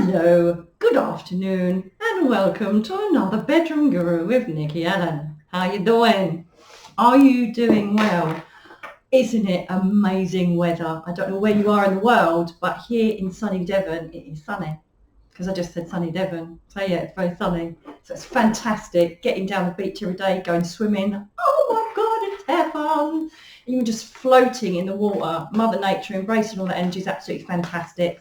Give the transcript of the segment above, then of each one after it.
Hello, good afternoon, and welcome to another Bedroom Guru with Nicky Allen. How you doing? Are you doing well? Isn't it amazing weather? I don't know where you are in the world, but here in sunny Devon, it is sunny. Because I just said sunny Devon. So yeah, it's very sunny. So it's fantastic. Getting down the beach every day, going swimming. Oh my God, it's heaven. Even just floating in the water. Mother Nature, embracing all that energy is absolutely fantastic.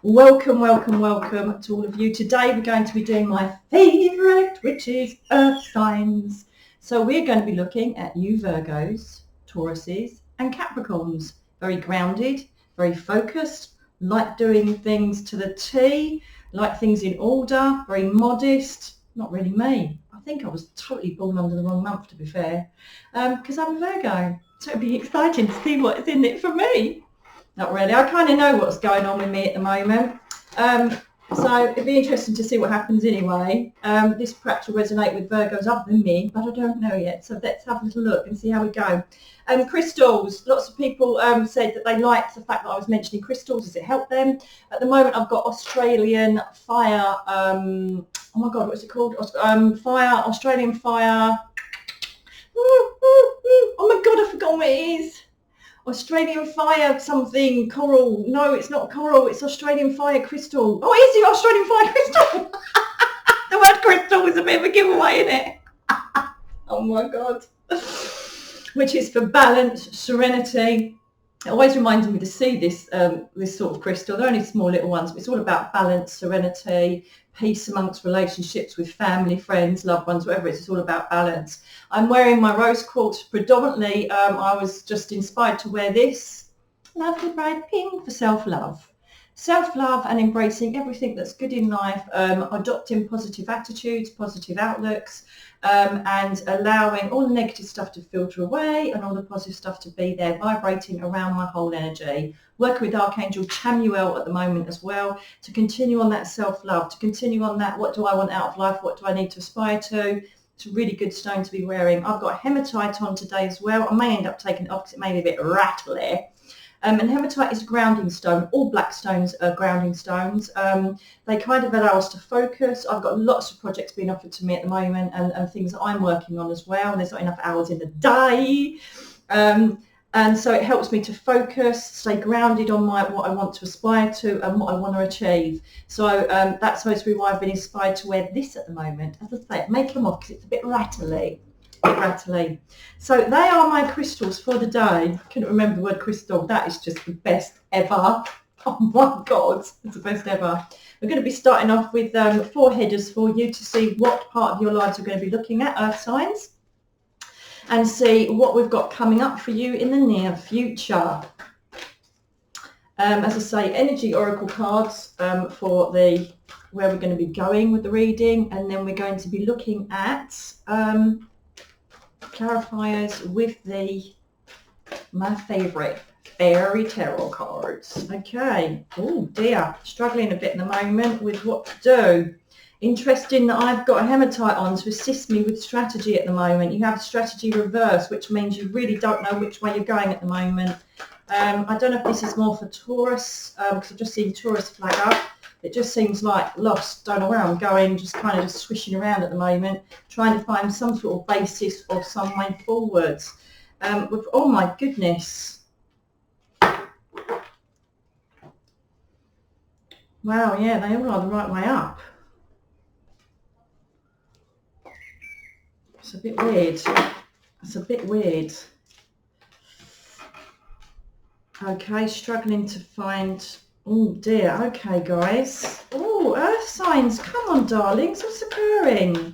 Welcome, welcome, welcome to all of you. Today we're going to be doing my favourite, which is Earth signs. So we're going to be looking at you Virgos, Tauruses and Capricorns. Very grounded, very focused, like doing things to the T, like things in order, very modest. Not really me. I think I was totally born under the wrong month, to be fair, because I'm a Virgo. So it'll be exciting to see what is in it for me. Not really. I kind of know what's going on with me at the moment. So it'd be interesting to see what happens anyway. This perhaps will resonate with Virgos other than me, but I don't know yet. So let's have a little look and see how we go. Crystals. Lots of people said that they liked the fact that I was mentioning crystals. Does it help them? At the moment, I've got Australian fire. Oh my God, what's it called? Australian fire. Oh my God, I forgot what it is. Australian fire something, coral. No, it's not coral, it's Australian fire crystal. Oh, it is the Australian fire crystal. The word crystal is a bit of a giveaway, isn't it? Oh my God. Which is for balance, serenity. It always reminds me to see this sort of crystal. They're only small little ones, but it's all about balance, serenity, peace amongst relationships with family, friends, loved ones, whatever it is. It's all about balance. I'm wearing my rose quartz predominantly. I was just inspired to wear this lovely bright pink for self-love. Self-love and embracing everything that's good in life, adopting positive attitudes, positive outlooks, and allowing all the negative stuff to filter away and all the positive stuff to be there, vibrating around my whole energy. Working with Archangel Chamuel at the moment as well, to continue on that self-love, to continue on that, what do I want out of life, what do I need to aspire to. It's a really good stone to be wearing. I've got a hematite on today as well. I may end up taking it off because it may be a bit rattly. And hematite is a grounding stone. All black stones are grounding stones. They kind of allow us to focus. I've got lots of projects being offered to me at the moment and things that I'm working on as well. And there's not enough hours in the day. And so it helps me to focus, stay grounded on what I want to aspire to and what I want to achieve. So that's supposed to be why I've been inspired to wear this at the moment. As I say, make them off because it's a bit rattly. So they are my crystals for the day. I couldn't remember the word crystal. That is just the best ever. Oh my God, it's the best ever. We're going to be starting off with 4 headers for you to see what part of your lives we're going to be looking at, earth signs, and see what we've got coming up for you in the near future. As I say, energy oracle cards for where we're going to be going with the reading, and then we're going to be looking at clarifiers with my favourite fairy tarot cards. Okay. Oh dear, struggling a bit at the moment with what to do. Interesting that I've got a hematite on to assist me with strategy at the moment. You have strategy reverse, which means you really don't know which way you're going at the moment. I don't know if this is more for Taurus, because I've just seen Taurus flag up. It just seems like lost, don't know where I'm going, just kind of just swishing around at the moment, trying to find some sort of basis or some way forwards. Oh my goodness. Wow, yeah, they all are the right way up. It's a bit weird. It's a bit weird. Okay, struggling to find... Oh dear, okay guys. Oh, earth signs, come on darlings, what's occurring?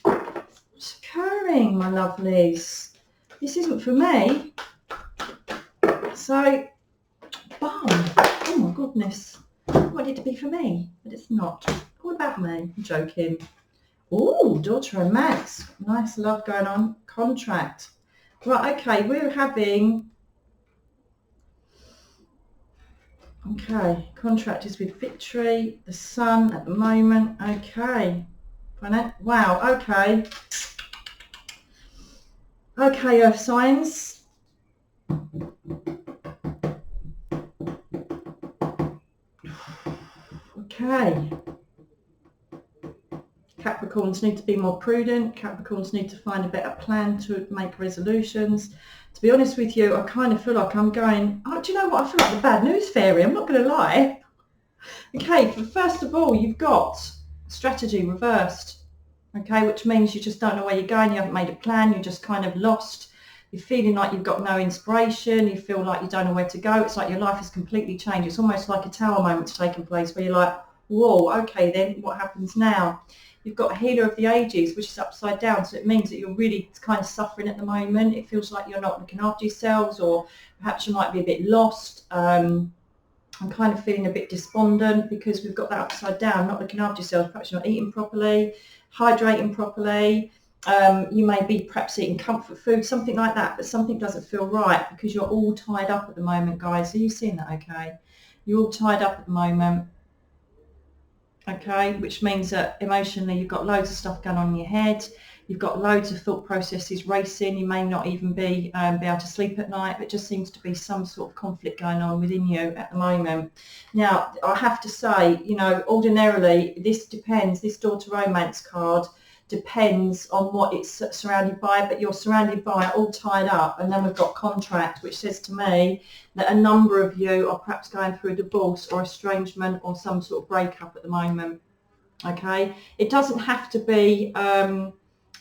What's occurring, my lovelies? This isn't for me. So, bum. Oh my goodness. I wanted it to be for me, but it's not. All about me, I'm joking. Oh, daughter and Max. Nice love going on. Contract. Right, okay, we're having... Okay, contract is with Victory, the Sun at the moment. Okay, wow, okay. Okay, earth signs. Okay. Capricorns need to be more prudent. Capricorns need to find a better plan to make resolutions. To be honest with you, I kind of feel like I'm going, oh, do you know what? I feel like the bad news fairy. I'm not going to lie. Okay, first of all, you've got strategy reversed. Okay, which means you just don't know where you're going. You haven't made a plan. You're just kind of lost. You're feeling like you've got no inspiration. You feel like you don't know where to go. It's like your life has completely changed. It's almost like a tower moment's taken place where you're like, whoa, okay, then what happens now? You've got a healer of the ages, which is upside down. So it means that you're really kind of suffering at the moment. It feels like you're not looking after yourselves, or perhaps you might be a bit lost. I'm kind of feeling a bit despondent because we've got that upside down, not looking after yourself. Perhaps you're not eating properly, hydrating properly. You may be perhaps eating comfort food, something like that, but something doesn't feel right because you're all tied up at the moment, guys. Are you seeing that okay? You're all tied up at the moment. Okay, which means that emotionally you've got loads of stuff going on in your head. You've got loads of thought processes racing. You may not even be able to sleep at night, but it just seems to be some sort of conflict going on within you at the moment. Now, I have to say, you know, ordinarily this depends, this door to romance card depends on what it's surrounded by, but you're surrounded by all tied up. And then we've got contract, which says to me that a number of you are perhaps going through a divorce or estrangement or some sort of breakup at the moment. Okay, it doesn't have to be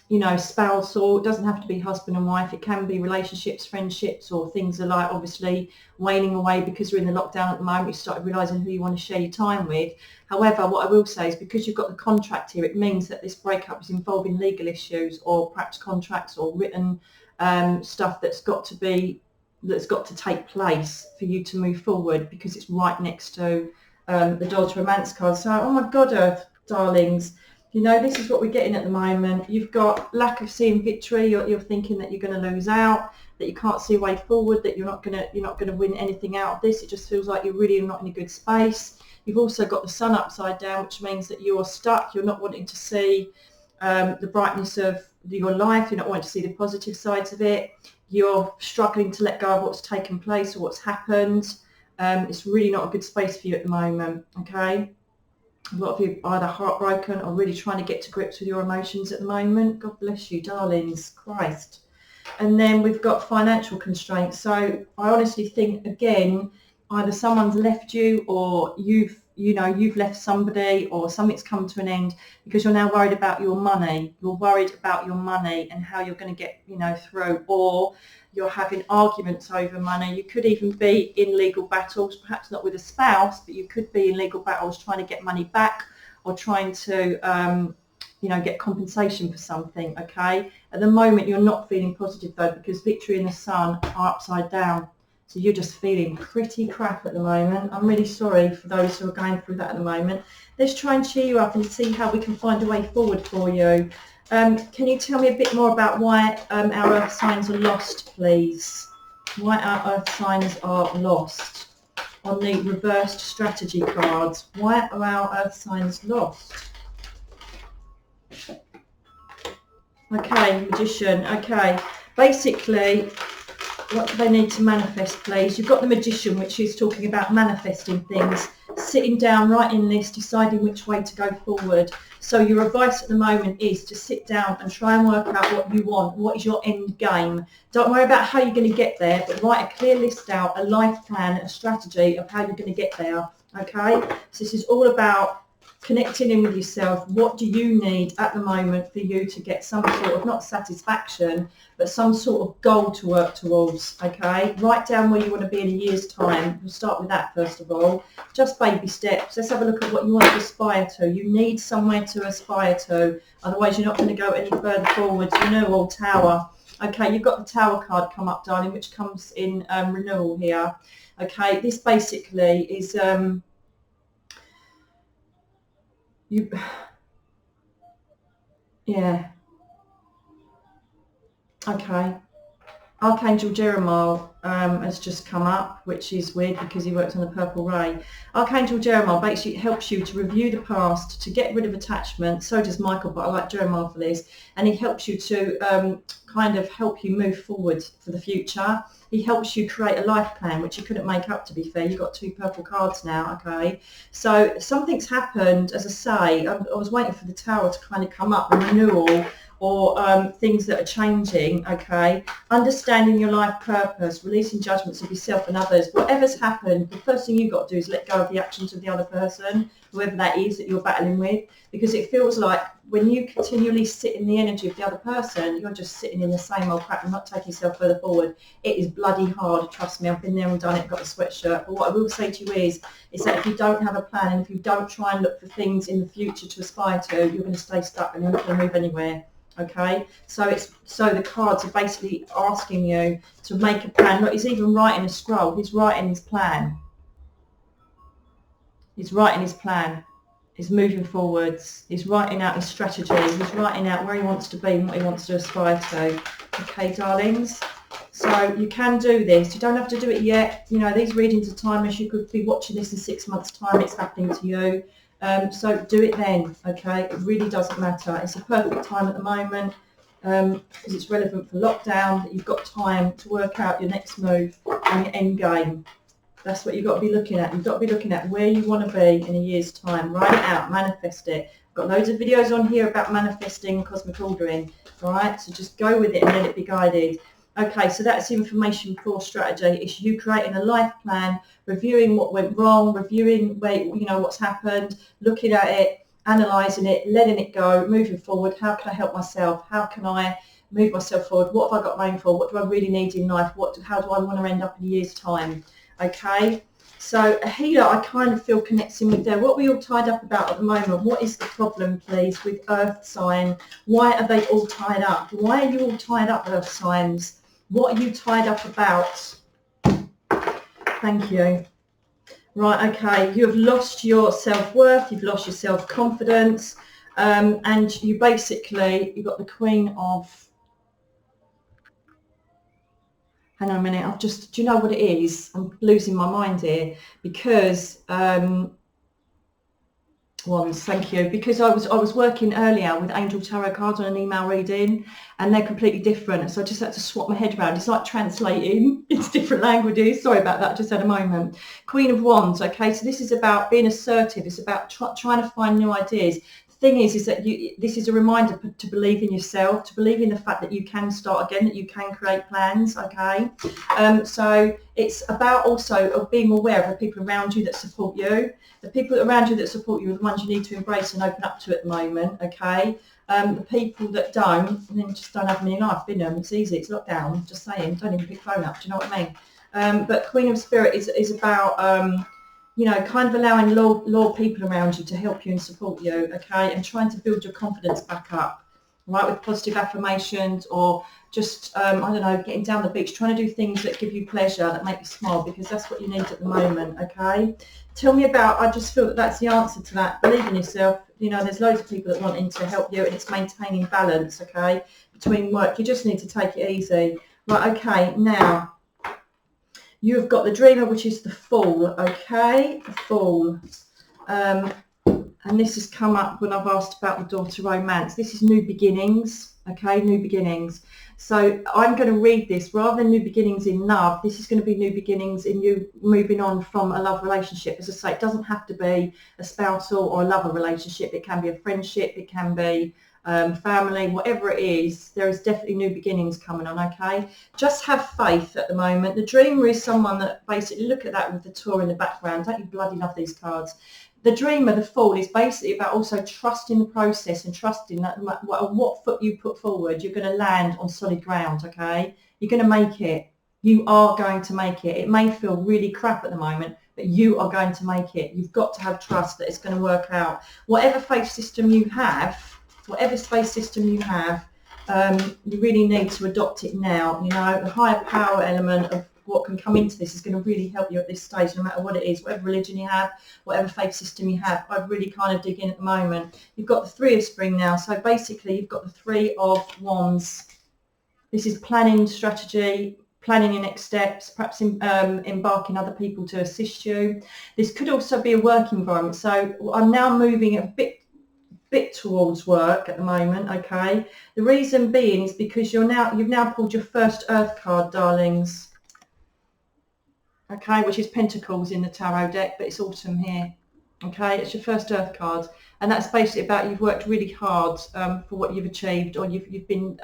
you know, spousal. It doesn't have to be husband and wife. It can be relationships, friendships, or things are like obviously waning away because we're in the lockdown at the moment. You started realising who you want to share your time with. However, what I will say is because you've got the contract here, it means that this breakup is involving legal issues or perhaps contracts or written stuff that's got to take place for you to move forward, because it's right next to the Daughter Romance card. So, oh my God, Earth, darlings, you know, this is what we're getting at the moment. You've got lack of seeing victory. You're thinking that you're going to lose out, that you can't see a way forward, that you're not going to win anything out of this. It just feels like you're really not in a good space. You've also got the sun upside down, which means that you're stuck. You're not wanting to see the brightness of your life. You're not wanting to see the positive sides of it. You're struggling to let go of what's taken place or what's happened. It's really not a good space for you at the moment. Okay. A lot of you are either heartbroken or really trying to get to grips with your emotions at the moment. God bless you, darlings. Christ. And then we've got financial constraints. So I honestly think, again, either someone's left you or you've left somebody, or something's come to an end because you're now worried about your money. You're worried about your money and how you're going to get, through, or you're having arguments over money. You could even be in legal battles, perhaps not with a spouse, but you could be in legal battles trying to get money back or trying to, get compensation for something, okay? At the moment, you're not feeling positive, though, because Victory and the Sun are upside down. So you're just feeling pretty crap at the moment. I'm really sorry for those who are going through that at the moment. Let's try and cheer you up and see how we can find a way forward for you. Can you tell me a bit more about why our Earth signs are lost, please? Why our Earth signs are lost on the reversed strategy cards. Why are our Earth signs lost? Okay, Magician. Okay, basically, what do they need to manifest, please? You've got the Magician, which is talking about manifesting things, sitting down, writing lists, deciding which way to go forward. So your advice at the moment is to sit down and try and work out what you want. What is your end game? Don't worry about how you're going to get there, but write a clear list out, a life plan, a strategy of how you're going to get there. Okay? So this is all about connecting in with yourself. What do you need at the moment for you to get some sort of, not satisfaction, but some sort of goal to work towards, okay? Write down where you want to be in a year's time. We'll start with that first of all. Just baby steps. Let's have a look at what you want to aspire to. You need somewhere to aspire to, otherwise you're not going to go any further forwards. Renewal, Tower. Okay, you've got the Tower card come up, darling, which comes in renewal here. Okay, this basically is... yeah. Okay. Archangel Jeremiah has just come up, which is weird because he works on the purple ray. Archangel Jeremiah basically helps you to review the past, to get rid of attachment. So does Michael, but I like Jeremiah for this. And he helps you to kind of help you move forward for the future. He helps you create a life plan, which you couldn't make up, to be fair. You've got 2 purple cards now, okay? So something's happened, as I say. I was waiting for the Tower to kind of come up, a renewal, or things that are changing, okay? Understanding your life purpose, releasing judgments of yourself and others. Whatever's happened, the first thing you've got to do is let go of the actions of the other person, whoever that is that you're battling with, because it feels like when you continually sit in the energy of the other person, you're just sitting in the same old crap and not taking yourself further forward. It is bloody hard, trust me. I've been there and done it, got a sweatshirt. But what I will say to you is that if you don't have a plan and if you don't try and look for things in the future to aspire to, you're going to stay stuck and you're not going to move anywhere. Okay, so the cards are basically asking you to make a plan. Look, he's even writing a scroll. He's writing his plan. He's writing his plan. He's moving forwards. He's writing out his strategy. He's writing out where he wants to be and what he wants to aspire to. Okay, darlings. So you can do this. You don't have to do it yet. You know, these readings are timeless. You could be watching this in 6 months' time. It's happening to you. So do it then, okay? It really doesn't matter. It's a perfect time at the moment because it's relevant for lockdown, that you've got time to work out your next move and your end game. That's what you've got to be looking at. You've got to be looking at where you want to be in a year's time. Write it out, manifest it. I've got loads of videos on here about manifesting, cosmic ordering, all right? So just go with it and let it be guided. Okay, so that's information for strategy. It's you creating a life plan, reviewing what went wrong, reviewing where, you know, what's happened, looking at it, analysing it, letting it go, moving forward. How can I help myself? How can I move myself forward? What have I got going for? What do I really need in life? How do I want to end up in a year's time? Okay, so a healer, I kind of feel connecting with there. What are we all tied up about at the moment? What is the problem, please, with Earth sign? Why are they all tied up? Why are you all tied up, Earth signs? What are you tied up about? Thank you. Right, okay, you have lost your self-worth, you've lost your self-confidence, and you've got the Queen of... Hang on a minute, do you know what it is? I'm losing my mind here because... Wands, thank you. Because I was working earlier with Angel Tarot cards on an email reading, and they're completely different. So I just had to swap my head around. It's like translating into different languages. Sorry about that. Just had a moment. Queen of Wands. Okay, so this is about being assertive. It's about trying to find new ideas. The thing is that this is a reminder to believe in yourself, to believe in the fact that you can start again, that you can create plans. Okay, so it's about also being aware of the people around you that support you. The people around you that support you are the ones you need to embrace and open up to at the moment, okay? The people that don't, then just don't have them in life, bin them. It's easy, it's lockdown, just saying, don't even pick the phone up, do you know what I mean? But Queen of Spirit is about, you know, kind of allowing loyal people around you to help you and support you, okay? And trying to build your confidence back up, right, with positive affirmations, or just, I don't know, getting down the beach, trying to do things that give you pleasure, that make you smile, because that's what you need at the moment, okay? Tell me about, I just feel that that's the answer to that. Believe in yourself. You know, there's loads of people that wanting to help you, and it's maintaining balance, okay, between work. You just need to take it easy. Right, okay, now, you've got the Dreamer, which is the Fool, okay? The Fool. And this has come up when I've asked about the door to romance. This is new beginnings, okay, new beginnings. So I'm going to read this, rather than new beginnings in love, this is going to be new beginnings in you moving on from a love relationship. As I say, it doesn't have to be a spousal or a lover relationship. It can be a friendship, it can be family, whatever it is. There is definitely new beginnings coming on, okay? Just have faith at the moment. The Dreamer is someone that basically, look at that with the Tour in the background. Don't you bloody love these cards? The Dreamer, the Fool, is basically about also trusting the process and trusting that what foot you put forward, you're going to land on solid ground, okay? You're going to make it. You are going to make it. It may feel really crap at the moment, but you are going to make it. You've got to have trust that it's going to work out. Whatever faith system you have, whatever space system you have, you really need to adopt it now. You know, the higher power element of what can come into this is going to really help you at this stage, no matter what it is, whatever religion you have, whatever faith system you have. I'd really kind of dig in at the moment. You've got the Three of Spring now, so basically you've got the Three of Wands. This is planning, strategy, planning your next steps, perhaps embarking other people to assist you. This could also be a work environment. So I'm now moving a bit towards work at the moment, okay? The reason being is because you've now pulled your first Earth card, darlings. Okay, which is Pentacles in the Tarot deck, but it's autumn here. Okay, it's your first Earth card, and that's basically about you've worked really hard for what you've achieved, or you've been.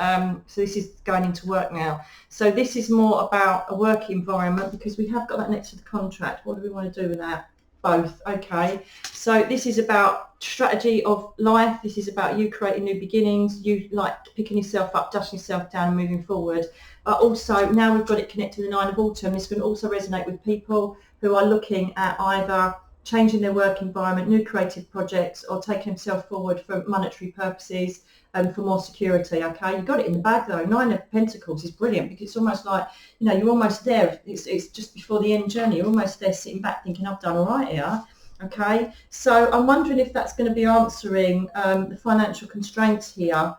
So this is going into work now. So this is more about a work environment, because we have got that next to the contract. What do we want to do with that? Both. Okay. So this is about strategy of life. This is about you creating new beginnings. You like picking yourself up, dusting yourself down, and moving forward. But also now we've got it connected to the Nine of Autumn. This can also resonate with people who are looking at either changing their work environment, new creative projects, or taking themselves forward for monetary purposes and for more security. Okay, you got it in the bag though. Nine of Pentacles is brilliant, because it's almost like, you know, you're almost there. It's just before the end journey. You're almost there sitting back thinking, I've done all right here. Okay, so I'm wondering if that's going to be answering the financial constraints here,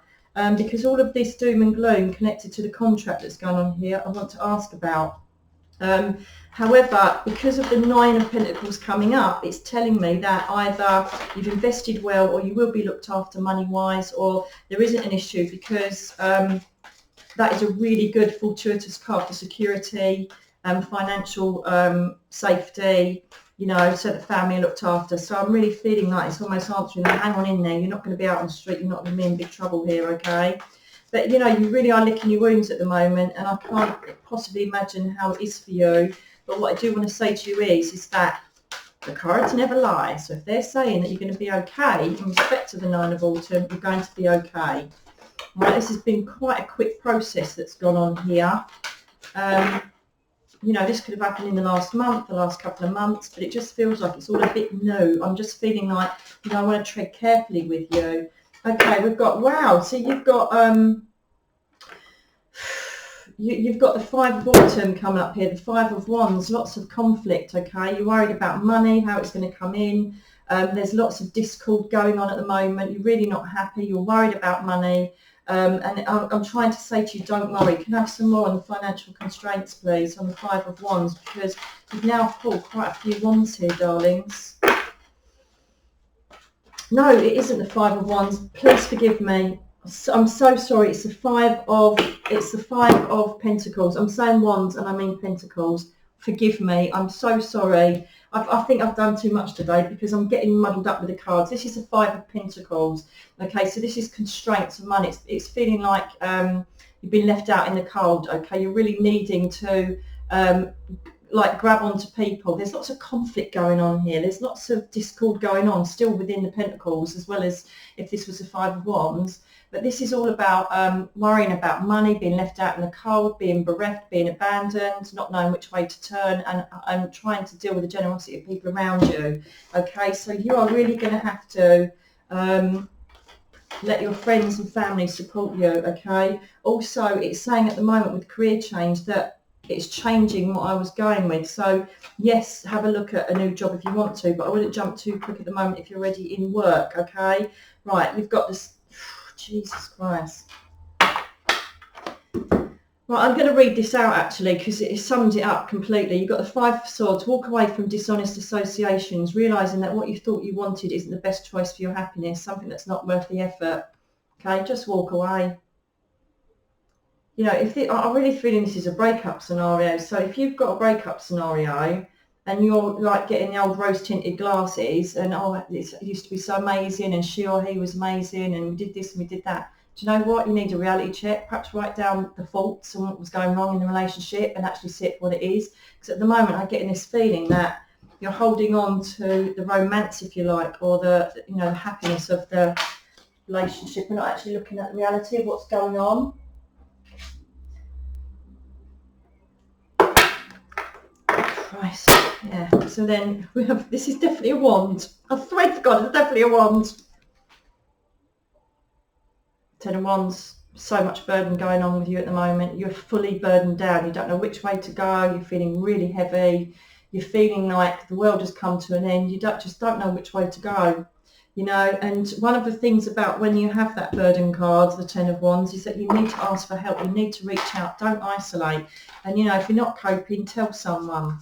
because all of this doom and gloom connected to the contract that's going on here, I want to ask about. However, because of the Nine of Pentacles coming up, it's telling me that either you've invested well, or you will be looked after money-wise, or there isn't an issue, because that is a really good fortuitous card for security, financial safety, you know, so the family are looked after. So I'm really feeling like it's almost answering that, hang on in there, you're not going to be out on the street, you're not going to be in big trouble here, okay? But, you know, you really are licking your wounds at the moment, and I can't possibly imagine how it is for you. But what I do want to say to you is that the cards never lie. So if they're saying that you're going to be okay in respect to the Nine of Autumn, you're going to be okay. Right, this has been quite a quick process that's gone on here. You know, this could have happened in the last month, the last couple of months, but it just feels like it's all a bit new. I'm just feeling like, you know, I want to tread carefully with you. Okay, we've got, wow, so you've got you've got the Five of Autumn coming up here, the Five of Wands, lots of conflict, okay? You're worried about money, how it's going to come in. There's lots of discord going on at the moment. You're really not happy. You're worried about money. And I'm trying to say to you, don't worry. Can I have some more on the financial constraints, please, on the Five of Wands? Because you've now pulled quite a few wands here, darlings. No, it isn't the Five of Wands. Please forgive me. I'm so sorry. It's the Five of Pentacles. I'm saying wands and I mean pentacles. Forgive me. I'm so sorry. I think I've done too much today, because I'm getting muddled up with the cards. This is the Five of Pentacles. Okay, so this is constraints of money. It's feeling like you've been left out in the cold. Okay, you're really needing to like grab onto people. There's lots of conflict going on here. There's lots of discord going on still within the Pentacles, as well as if this was the Five of Wands. But this is all about worrying about money, being left out in the cold, being bereft, being abandoned, not knowing which way to turn, and trying to deal with the generosity of people around you. Okay, so you are really going to have to let your friends and family support you, okay? Also, it's saying at the moment with career change that it's changing what I was going with. So, yes, have a look at a new job if you want to, but I wouldn't jump too quick at the moment if you're already in work, okay? Right, we've got this... Jesus Christ. Right, I'm going to read this out actually, because it sums it up completely. You've got the Five of Swords. Walk away from dishonest associations, realising that what you thought you wanted isn't the best choice for your happiness, something that's not worth the effort. Okay, just walk away. You know, I'm really feeling this is a breakup scenario. So if you've got a breakup scenario and you're like getting the old rose tinted glasses and, oh, it used to be so amazing and she or he was amazing and we did this and we did that. Do you know what? You need a reality check. Perhaps write down the faults and what was going wrong in the relationship and actually see it for what it is. Because at the moment I'm getting this feeling that you're holding on to the romance, if you like, or the, you know, the happiness of the relationship. We're not actually looking at the reality of what's going on. Christ. Yeah, so then we have, this is definitely a wand. I swear to God, it's definitely a wand. Ten of Wands, so much burden going on with you at the moment. You're fully burdened down. You don't know which way to go. You're feeling really heavy. You're feeling like the world has come to an end. You just don't know which way to go. you know. And one of the things about when you have that burden card, the 10 of Wands, is that you need to ask for help. You need to reach out. Don't isolate. And, you know, if you're not coping, tell someone.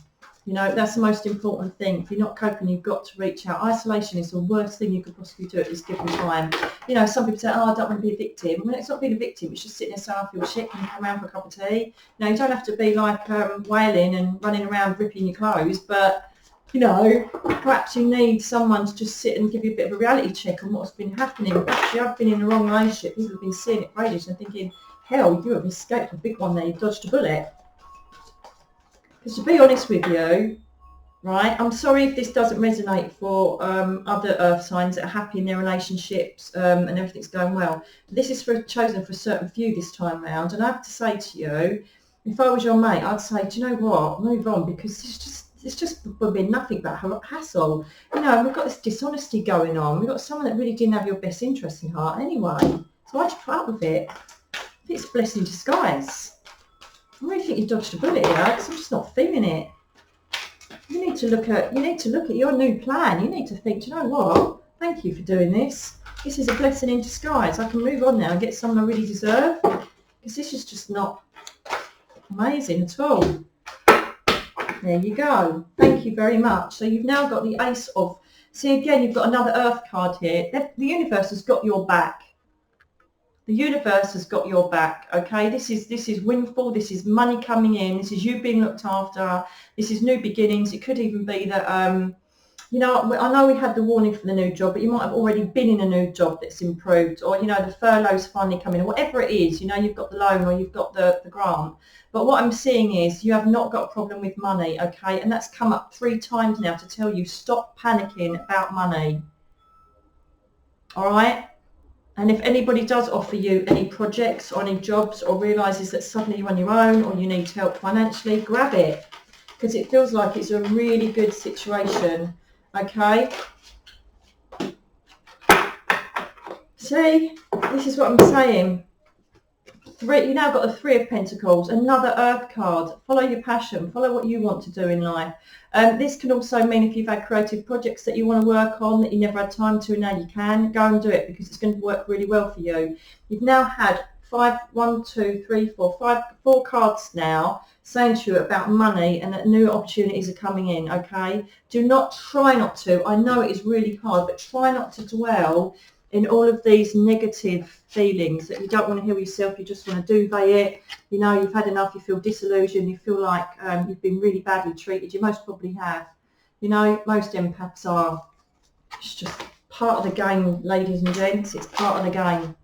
You know, that's the most important thing. If you're not coping, you've got to reach out. Isolation is the worst thing you could possibly do at this given time. You know, some people say, oh, I don't want to be a victim. Well, it's not being a victim. It's just sitting there saying, I feel shit. Can you come around for a cup of tea? Now, you don't have to be like wailing and running around ripping your clothes, but, you know, perhaps you need someone to just sit and give you a bit of a reality check on what's been happening. Actually, I've been in the wrong relationship. People have been seeing it for ages and thinking, hell, you have escaped a big one there. You've dodged a bullet. Because to be honest with you, right, I'm sorry if this doesn't resonate for other earth signs that are happy in their relationships and everything's going well. This is chosen for a certain few this time round. And I have to say to you, if I was your mate, I'd say, do you know what, move on, because it's just been nothing but hassle. You know, we've got this dishonesty going on. We've got someone that really didn't have your best interest in heart anyway. So I just put up with it. I think it's a blessing in disguise. I really think you dodged a bullet here because I'm just not feeling it. You need to look at your new plan. You need to think, do you know what? Thank you for doing this. This is a blessing in disguise. I can move on now and get someone I really deserve. Because this is just not amazing at all. There you go. Thank you very much. So you've now got the Ace of... See, again, you've got another Earth card here. The universe has got your back. The universe has got your back, okay? This is windfall. This is money coming in. This is you being looked after. This is new beginnings. It could even be that, you know, I know we had the warning for the new job, but you might have already been in a new job that's improved, or, you know, the furlough's finally coming in, whatever it is, you know, you've got the loan or you've got the grant. But what I'm seeing is you have not got a problem with money, okay? And that's come up 3 times now to tell you stop panicking about money, all right? And if anybody does offer you any projects or any jobs or realises that suddenly you're on your own or you need help financially, grab it, because it feels like it's a really good situation, okay? See, this is what I'm saying. You now got the 3 of Pentacles, another Earth card. Follow your passion, follow what you want to do in life. This can also mean if you've had creative projects that you want to work on that you never had time to, now you can. Go and do it because it's going to work really well for you. You've now had 4 cards now saying to you about money and that new opportunities are coming in, okay? Try not to. I know it is really hard, but try not to dwell in all of these negative feelings that you don't want to heal yourself, you just want to duvet it, you know, you've had enough, you feel disillusioned, you feel like you've been really badly treated, you most probably have. You know, most empaths are. It's just part of the game, ladies and gents, it's part of the game.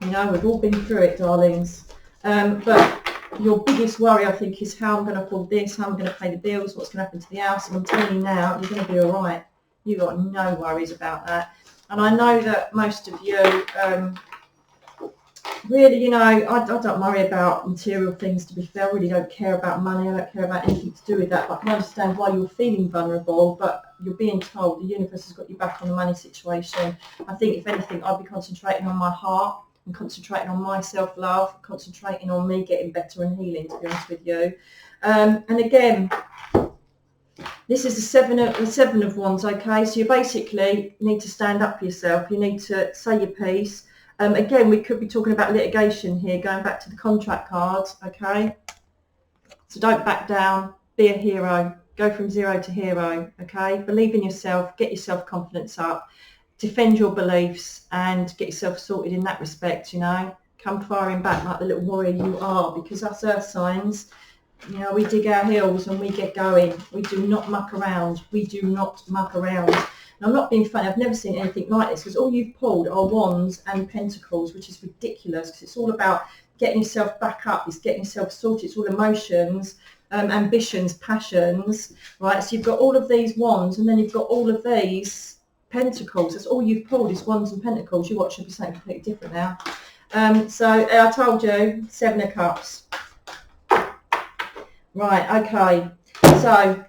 You know, we've all been through it, darlings. But your biggest worry, I think, is how I'm going to afford this, how I'm going to pay the bills, what's going to happen to the house, and I'm telling you now, you're going to be all right. You've got no worries about that. And I know that most of you, really, you know, I don't worry about material things, to be fair. I really don't care about money. I don't care about anything to do with that. But I can understand why you're feeling vulnerable, but you're being told the universe has got you back on the money situation. I think, if anything, I'd be concentrating on my heart and concentrating on my self-love, concentrating on me getting better and healing, to be honest with you. And again, this is the seven of Wands, okay? So you basically need to stand up for yourself. You need to say your piece. Again, we could be talking about litigation here, going back to the contract cards, okay? So don't back down. Be a hero. Go from 0 to hero, okay? Believe in yourself. Get your self-confidence up. Defend your beliefs and get yourself sorted in that respect, you know? Come firing back like the little warrior you are, because us earth signs, you know, we dig our heels and we get going. We do not muck around. We do not muck around. And I'm not being funny. I've never seen anything like this, because all you've pulled are Wands and Pentacles, which is ridiculous, because it's all about getting yourself back up. It's getting yourself sorted. It's all emotions, ambitions, passions, right? So you've got all of these Wands, and then you've got all of these Pentacles. That's all you've pulled is Wands and Pentacles. You watch, it'll be something completely different now. So I told you, 7 of Cups. Right, okay, so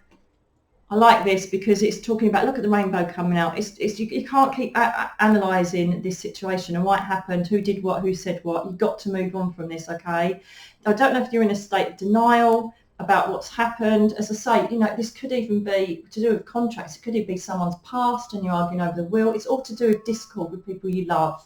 I like this because it's talking about, look at the rainbow coming out. You can't keep analysing this situation and what happened, who did what, who said what. You've got to move on from this, okay? I don't know if you're in a state of denial, about what's happened. As I say, you know, this could even be to do with contracts. It could even be someone's past and you're arguing over the will. It's all to do with discord with people you love.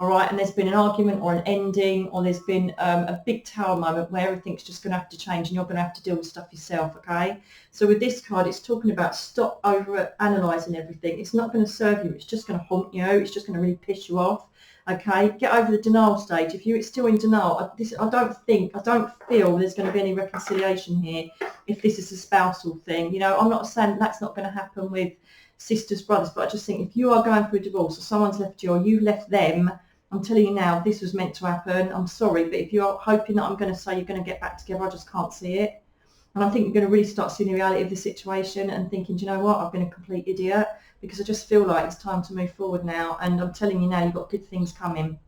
All right, and there's been an argument or an ending, or there's been a big tower moment where everything's just going to have to change and you're going to have to deal with stuff yourself, okay? So with this card, it's talking about stop over analysing everything. It's not going to serve you. It's just going to haunt you. It's just going to really piss you off, okay? Get over the denial stage. If you're still in denial, I don't feel there's going to be any reconciliation here if this is a spousal thing. You know, I'm not saying that's not going to happen with sisters, brothers, but I just think if you are going through a divorce or someone's left you or you've left them, I'm telling you now, this was meant to happen. I'm sorry, but if you're hoping that I'm going to say you're going to get back together, I just can't see it. And I think you're going to really start seeing the reality of the situation and thinking, do you know what, I've been a complete idiot, because I just feel like it's time to move forward now. And I'm telling you now, you've got good things coming.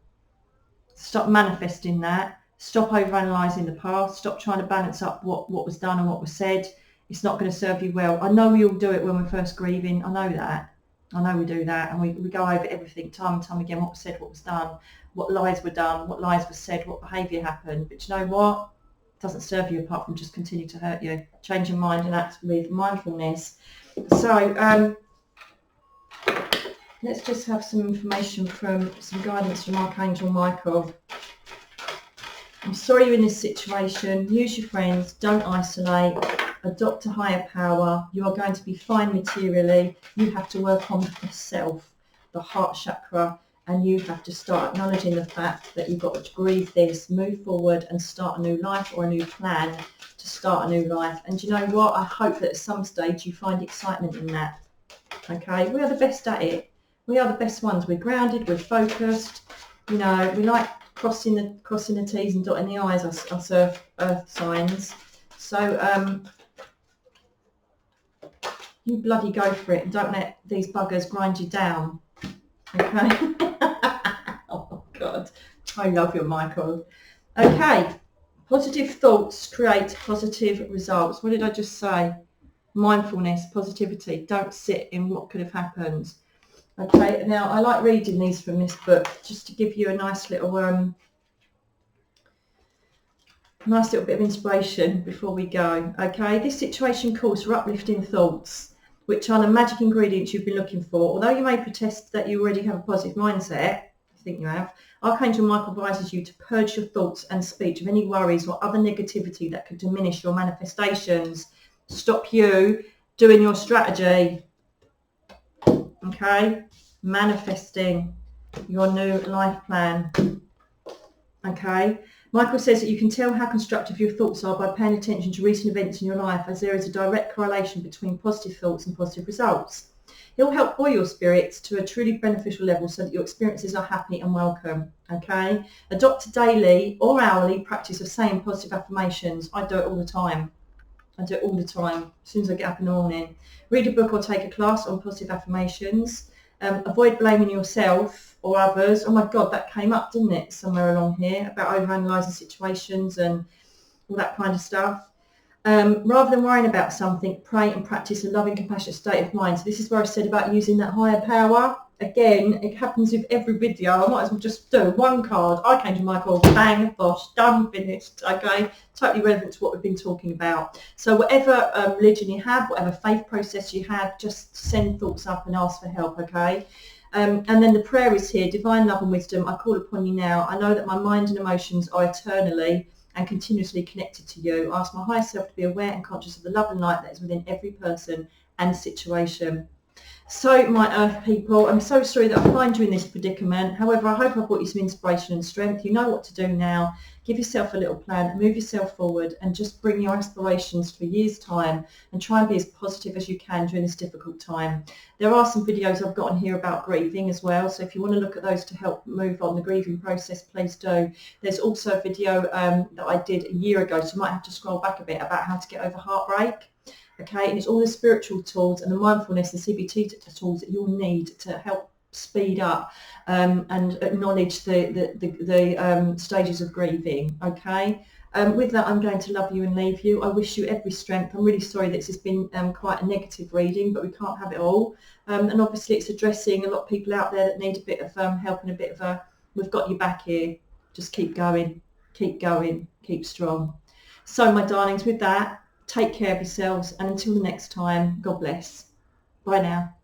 Stop manifesting that. Stop overanalyzing the past. Stop trying to balance up what was done and what was said. It's not going to serve you well. I know we all do it when we're first grieving. I know that. I know we do that, and we go over everything time and time again, what was said, what was done, what lies were done, what lies were said, what behaviour happened. But you know what? It doesn't serve you apart from just continue to hurt you. Change your mind and act with mindfulness. So let's just have some information some guidance from Archangel Michael. I'm sorry you're in this situation. Use your friends. Don't isolate. Adopt a higher power. You are going to be fine materially. You have to work on the self, the heart chakra, and you have to start acknowledging the fact that you've got to grieve this, move forward and start a new life or a new plan to start a new life. And you know what? I hope that at some stage you find excitement in that. Okay? We are the best at it. We are the best ones. We're grounded, we're focused. You know, we like crossing the T's and dotting the I's, us earth signs. So, you bloody go for it and don't let these buggers grind you down, okay? Oh, God. I love you, Michael. Okay. Positive thoughts create positive results. What did I just say? Mindfulness, positivity. Don't sit in what could have happened. Okay. Now, I like reading these from this book just to give you a nice little bit of inspiration before we go. Okay, this situation calls for uplifting thoughts, which are the magic ingredients you've been looking for. Although you may protest that you already have a positive mindset, I think you have, Archangel Michael advises you to purge your thoughts and speech of any worries or other negativity that could diminish your manifestations, stop you doing your strategy. Okay, manifesting your new life plan. Okay. Michael says that you can tell how constructive your thoughts are by paying attention to recent events in your life, as there is a direct correlation between positive thoughts and positive results. He'll help buoy your spirits to a truly beneficial level so that your experiences are happy and welcome. Okay? Adopt a daily or hourly practice of saying positive affirmations. I do it all the time. As soon as I get up in the morning. Read a book or take a class on positive affirmations. Avoid blaming yourself or others. Oh my God, that came up, didn't it, somewhere along here, about overanalyzing situations and all that kind of stuff. Rather than worrying about something, pray and practice a loving, compassionate state of mind. So this is where I said about using that higher power. Again, it happens with every video. I might as well just do one card. Archangel Michael, bang, bosh, done, finished. Okay, totally relevant to what we've been talking about. So whatever religion you have, whatever faith process you have, just send thoughts up and ask for help, okay? And then the prayer is here, divine love and wisdom, I call upon you now. I know that my mind and emotions are eternally and continuously connected to you. I ask my higher self to be aware and conscious of the love and light that is within every person and situation. So, my earth people, I'm so sorry that I find you in this predicament. However, I hope I've brought you some inspiration and strength. You know what to do now. Give yourself a little plan, move yourself forward, and just bring your aspirations for years' time and try and be as positive as you can during this difficult time. There are some videos I've got on here about grieving as well, so if you want to look at those to help move on the grieving process, please do. There's also a video that I did a year ago, so you might have to scroll back a bit, about how to get over heartbreak. Okay, and it's all the spiritual tools and the mindfulness and CBT tools that you'll need to help speed up and acknowledge the stages of grieving. Okay, with that, I'm going to love you and leave you. I wish you every strength. I'm really sorry that this has been quite a negative reading, but we can't have it all. And obviously, it's addressing a lot of people out there that need a bit of help and a bit of we've got you back here. Just keep going, keep strong. So my darlings, with that, take care of yourselves, and until the next time, God bless. Bye now.